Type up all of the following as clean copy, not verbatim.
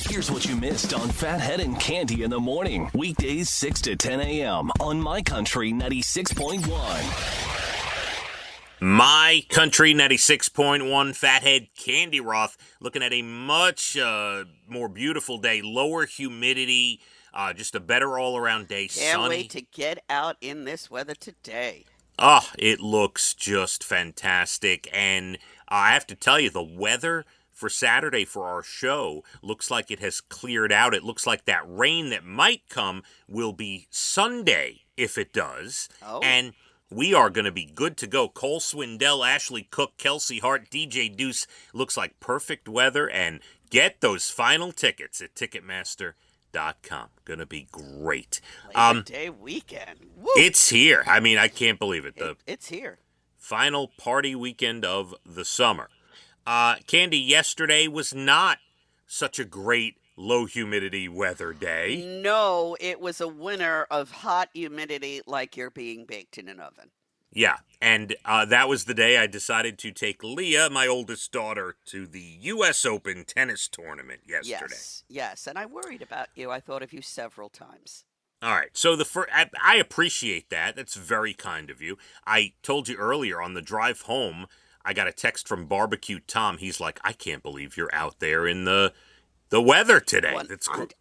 Here's what you missed on Phathead and Cande in the morning. Weekdays 6 to 10 a.m. on My Country 96.1. My Country 96.1, Phathead, Cande Roth, looking at a much more beautiful day, lower humidity, just a better all-around day, Can't sunny. wait to get out in this weather today. Oh, it looks just fantastic, and I have to tell you, the weather for Saturday for our show looks like it has cleared out. It looks like that rain that might come will be Sunday, if it does, and we are going to be good to go. Cole Swindell, Ashley Cook, Kelsey Hart, DJ Deuce. Looks like perfect weather. And get those final tickets at Ticketmaster.com. Going to be great. Labor Day weekend. Woo! It's here. I mean, I can't believe it. It's here. Final party weekend of the summer. Cande, yesterday was not such a great low humidity weather day. No, it was a winter of hot humidity like you're being baked in an oven. Yeah, and that was the day I decided to take Leah, my oldest daughter, to the U.S. Open tennis tournament yesterday. Yes, and I worried about you. I thought of you several times. All right, so I appreciate that. That's very kind of you. I told you earlier on the drive home, I got a text from Barbecue Tom. He's like, I can't believe you're out there in the weather today.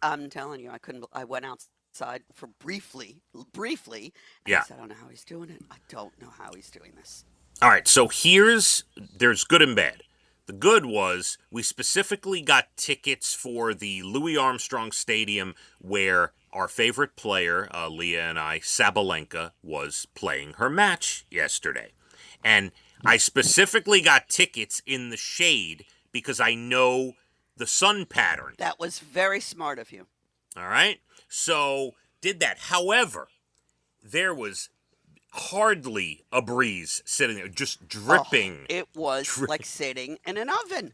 I'm telling you, I went outside for briefly. And yeah. I said, I don't know how he's doing it. I don't know how he's doing this. All right, so there's good and bad. The good was we specifically got tickets for the Louis Armstrong Stadium where our favorite player, Leah and I, Sabalenka, was playing her match yesterday. And I specifically got tickets in the shade because I know the sun pattern. That was very smart of you. All right? So, did that. However, there was hardly a breeze sitting there, just dripping. It was like sitting in an oven.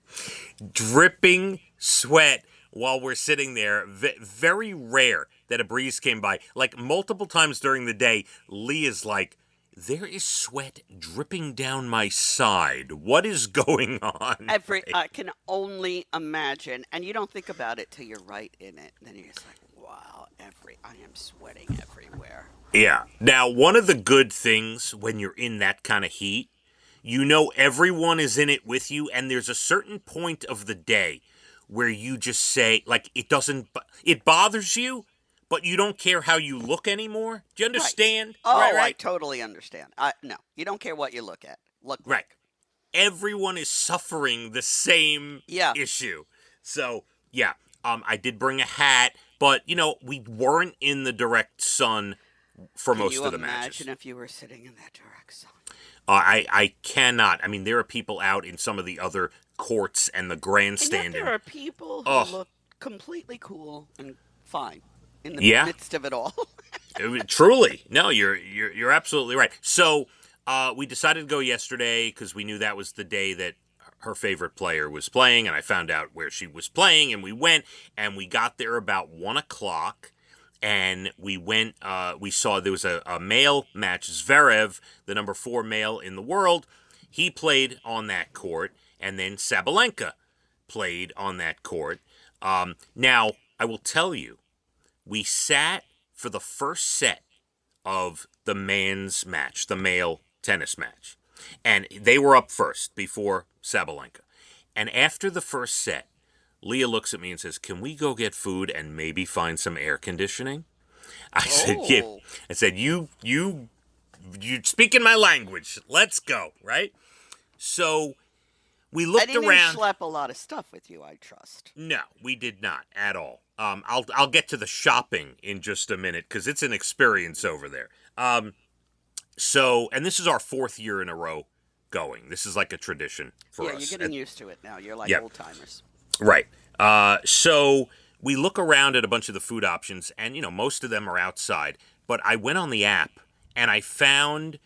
Dripping sweat while we're sitting there. Very rare that a breeze came by. Like, multiple times during the day, Lee is like, there is sweat dripping down my side. What is going on? I can only imagine. And you don't think about it till you're right in it. Then you're just like, wow, I am sweating everywhere. Yeah. Now, one of the good things when you're in that kind of heat, you know everyone is in it with you, and there's a certain point of the day where you just say, like, it bothers you, but you don't care how you look anymore. Do you understand? Right. Oh, right? I totally understand. No, you don't care what you look at. Right. Like. Everyone is suffering the same issue. So, yeah, I did bring a hat, but, we weren't in the direct sun for most of the matches. Can you imagine if you were sitting in that direct sun? I cannot. I mean, there are people out in some of the other courts and the grandstand. And yet there are people who look completely cool and fine in the midst of it all. Truly. No, you're absolutely right. So we decided to go yesterday because we knew that was the day that her favorite player was playing, and I found out where she was playing, and we went, and we got there about 1 o'clock, and we went, we saw there was a male match, Zverev, the number 4 male in the world. He played on that court, and then Sabalenka played on that court. Now, I will tell you, we sat for the first set of the men's match, the male tennis match. And they were up first before Sabalenka. And after the first set, Leah looks at me and says, can we go get food and maybe find some air conditioning? I said, yeah. I said, you speaking my language. Let's go, right? So we looked around. I didn't schlep a lot of stuff with you, I trust. No, we did not at all. I'll get to the shopping in just a minute because it's an experience over there. So, and this is our 4th year in a row going. This is like a tradition for us. Yeah, you're getting used to it now. You're like old timers. Right. So we look around at a bunch of the food options, and most of them are outside. But I went on the app and I found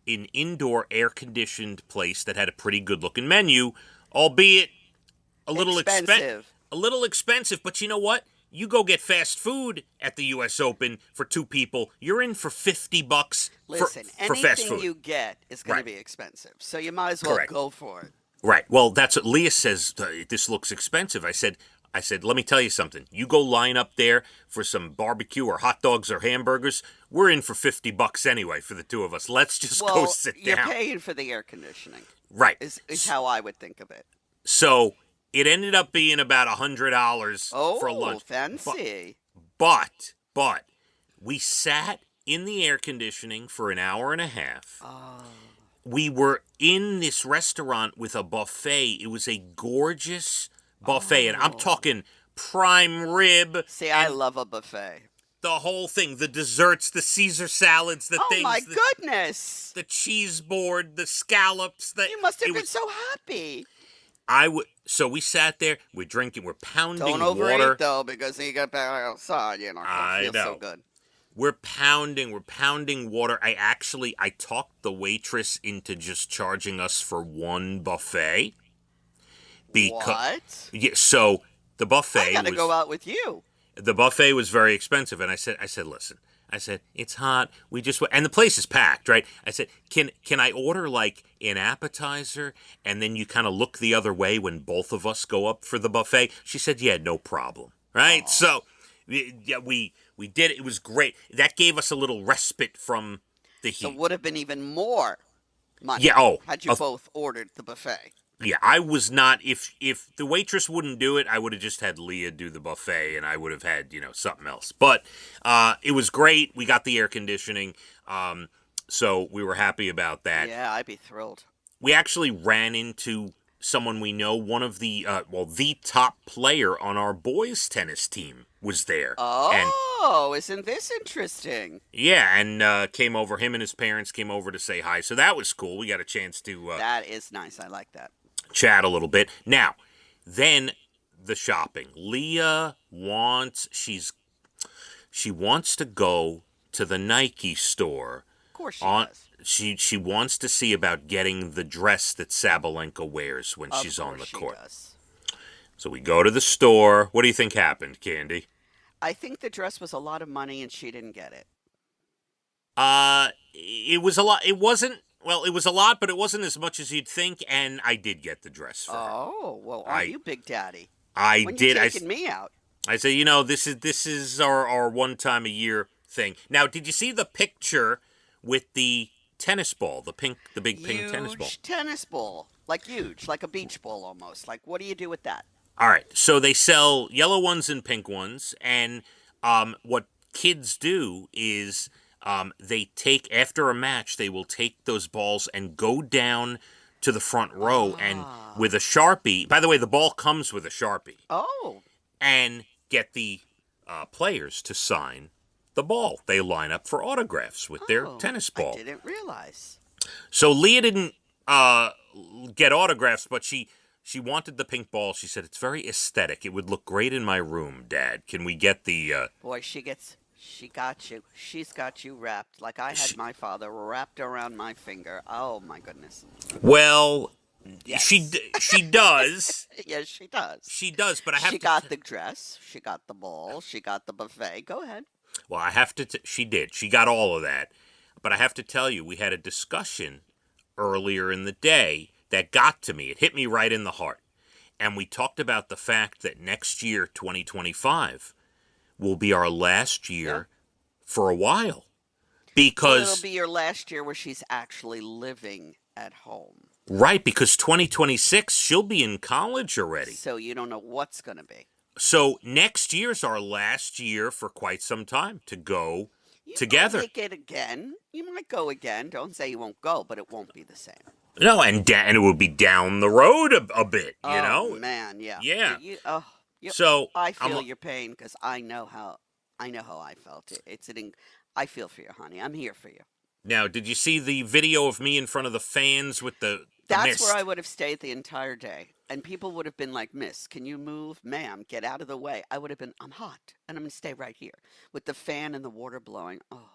an indoor air-conditioned place that had a pretty good-looking menu, albeit a little expensive. A little expensive, but you know what? You go get fast food at the U.S. Open for 2 people, you're in for $50 Listen, for fast food. Anything you get is going to be expensive, so you might as well go for it. Right. Well, that's what Leah says. This looks expensive. I said, I said, let me tell you something. You go line up there for some barbecue or hot dogs or hamburgers. We're in for $50 anyway for the two of us. Let's just go Well, sit you're down. paying for the air conditioning. Right. Is how I would think of it. So it ended up being about $100 for Oh, lunch. fancy. But we sat in the air conditioning for an hour and a half. Oh. We were in this restaurant with a buffet. It was a gorgeous buffet, and I'm talking prime rib. See, I love a buffet. The whole thing, the desserts, the Caesar salads, the things. Oh my goodness! The cheese board, the scallops. You must have been so happy. So we sat there. We're drinking. We're pounding Don't water. overeat though, because then you get back outside. You know, I it feels know. so good. We're pounding water. I talked the waitress into just charging us for one buffet. What? Yeah, so the buffet I gotta go out with you. The buffet was very expensive, and I said, listen, it's hot. We just and the place is packed, right? I said, can I order like an appetizer, and then you kind of look the other way when both of us go up for the buffet? She said, yeah, no problem, right? Aww. So, yeah, we did it. It was great. That gave us a little respite from the heat. So it would have been even more money. Yeah. Had you both ordered the buffet. Yeah, I was not. If the waitress wouldn't do it, I would have just had Leah do the buffet, and I would have had something else. But it was great. We got the air conditioning, so we were happy about that. Yeah, I'd be thrilled. We actually ran into someone we know. One of the the top player on our boys' tennis team was there. Oh, isn't this interesting? Yeah, and came over. Him and his parents came over to say hi. So that was cool. We got a chance to. That is nice. I like that. Chat a little bit. Now, then the shopping. Leah wants she wants to go to the Nike store. Of course she does. She wants to see about getting the dress that Sabalenka wears when she's on the court. Does. So we go to the store. What do you think happened, Candy? I think the dress was a lot of money and she didn't get it. It was a lot. It wasn't. Well, it was a lot, but it wasn't as much as you'd think, and I did get the dress for her. Oh, well, aren't you Big Daddy? I when did. You taking me out? I said, this is our one time a year thing. Now, did you see the picture with the tennis ball, the big pink tennis ball? Huge tennis ball, like huge, like a beach ball almost. Like, what do you do with that? All right, so they sell yellow ones and pink ones, and what kids do is. They take, after a match, they will take those balls and go down to the front row and with a Sharpie. By the way, the ball comes with a Sharpie. Oh. And get the players to sign the ball. They line up for autographs with their tennis ball. I didn't realize. So Leah didn't get autographs, but she wanted the pink ball. She said, it's very aesthetic. It would look great in my room, Dad. Can we get the... Boy, she got you. She's got you wrapped like I had my father wrapped around my finger. Oh, my goodness. Well, yes. she does. Yes, she does. She does, but I have She got the dress. She got the ball. She got the buffet. Go ahead. Well, I have to... she did. She got all of that. But I have to tell you, we had a discussion earlier in the day that got to me. It hit me right in the heart. And we talked about the fact that next year, 2025... will be our last year for a while. Because it'll be your last year where she's actually living at home. Right, because 2026, she'll be in college already. So you don't know what's going to be. So next year's our last year for quite some time to go together. You might make it again. You might go again. Don't say you won't go, but it won't be the same. No, and it will be down the road a bit, you know? Oh, man, yeah. Yeah. So I feel your pain because I know how I felt. I feel for you, honey. I'm here for you. Now, did you see the video of me in front of the fans with the That's mist? where I would have stayed the entire day. And people would have been like, Miss, can you move? Ma'am, get out of the way. I would have been, I'm hot, and I'm going to stay right here with the fan and the water blowing. Oh.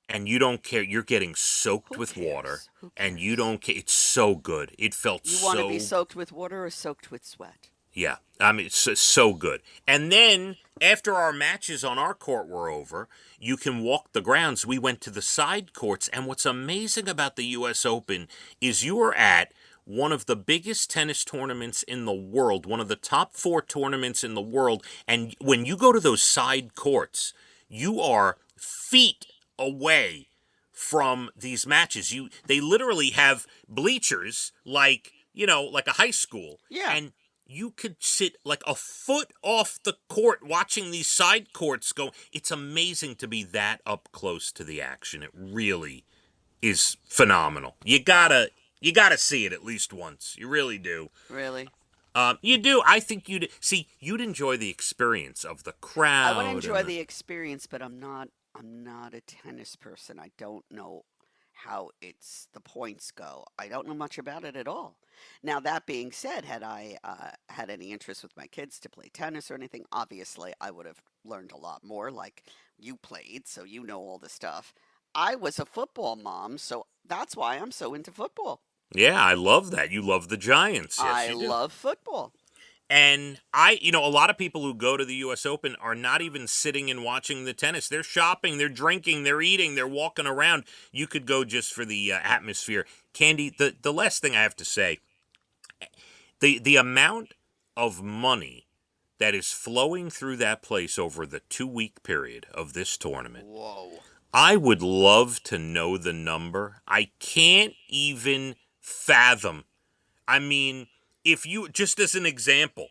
And you don't care. You're getting soaked with water, and you don't care. It's so good. It felt so... You want to be soaked with water or soaked with sweat? Yeah, I mean, it's so good. And then, after our matches on our court were over, you can walk the grounds. We went to the side courts, and what's amazing about the U.S. Open is you are at one of the biggest tennis tournaments in the world, one of the top 4 tournaments in the world. And when you go to those side courts, you are feet away from these matches. They literally have bleachers like a high school. Yeah. And you could sit like a foot off the court watching these side courts go. It's amazing to be that up close to the action. It really is phenomenal. You gotta see it at least once. You really do. Really? You do. I think you'd enjoy the experience of the crowd. I would enjoy the experience, but I'm not a tennis person. I don't know how the points go. I don't know much about it at all. Now, that being said, had I had any interest with my kids to play tennis or anything, obviously I would have learned a lot more, like you played, so you know all the stuff. I was a football mom, so that's why I'm so into football. Yeah, I love that. You love the Giants. Yes, I you do. love football. And a lot of people who go to the U.S. Open are not even sitting and watching the tennis. They're shopping, they're drinking, they're eating, they're walking around. You could go just for the atmosphere. Cande, the last thing I have to say, the amount of money that is flowing through that place over the 2-week period of this tournament. Whoa. I would love to know the number. I can't even fathom. I mean, if you, just as an example,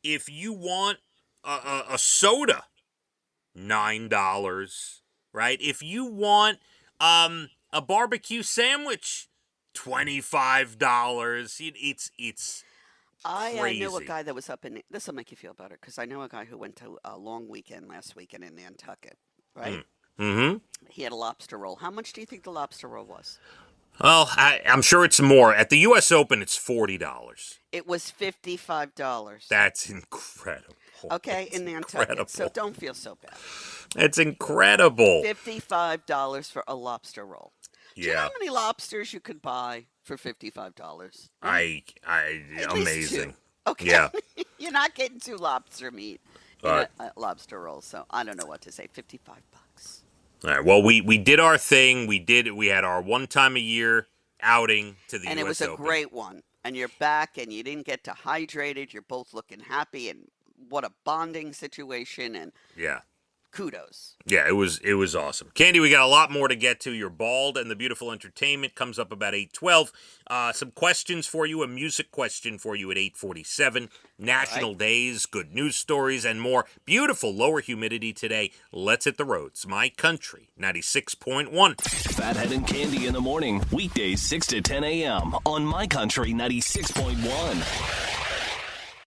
if you want a soda, $9, right? If you want a barbecue sandwich, $25. It's I crazy. know a guy that was up in, this will make you feel better, because I know a guy who went to a long weekend last weekend in Nantucket, right? Mm-hmm. He had a lobster roll. How much do you think the lobster roll was? Well, I'm sure it's more. At the U.S. Open, it's $40. It was $55. That's incredible. Okay, That's in Nantucket. incredible. So don't feel so bad. It's incredible. $55 for a lobster roll. Do you know Yeah. how many lobsters you could buy for $55? I At least amazing. 2. Okay. Yeah. You're not getting 2 lobster meat in Right. a lobster roll, so I don't know what to say. $55. All right. Well, we did our thing. We had our one time a year outing to the And US it was a Open. great one. And you're back, and you didn't get dehydrated. You're both looking happy, and what a bonding situation, and Yeah. kudos. Yeah, it was awesome. Cande, we got a lot more to get to. You're bald, and the beautiful entertainment comes up about 8:12. Some questions for you, a music question for you at 8:47. National days, good news stories, and more. Beautiful lower humidity today. Let's hit the roads. My Country 96.1. Phathead and Cande in the morning, weekdays 6 to 10 a.m. on My Country 96.1.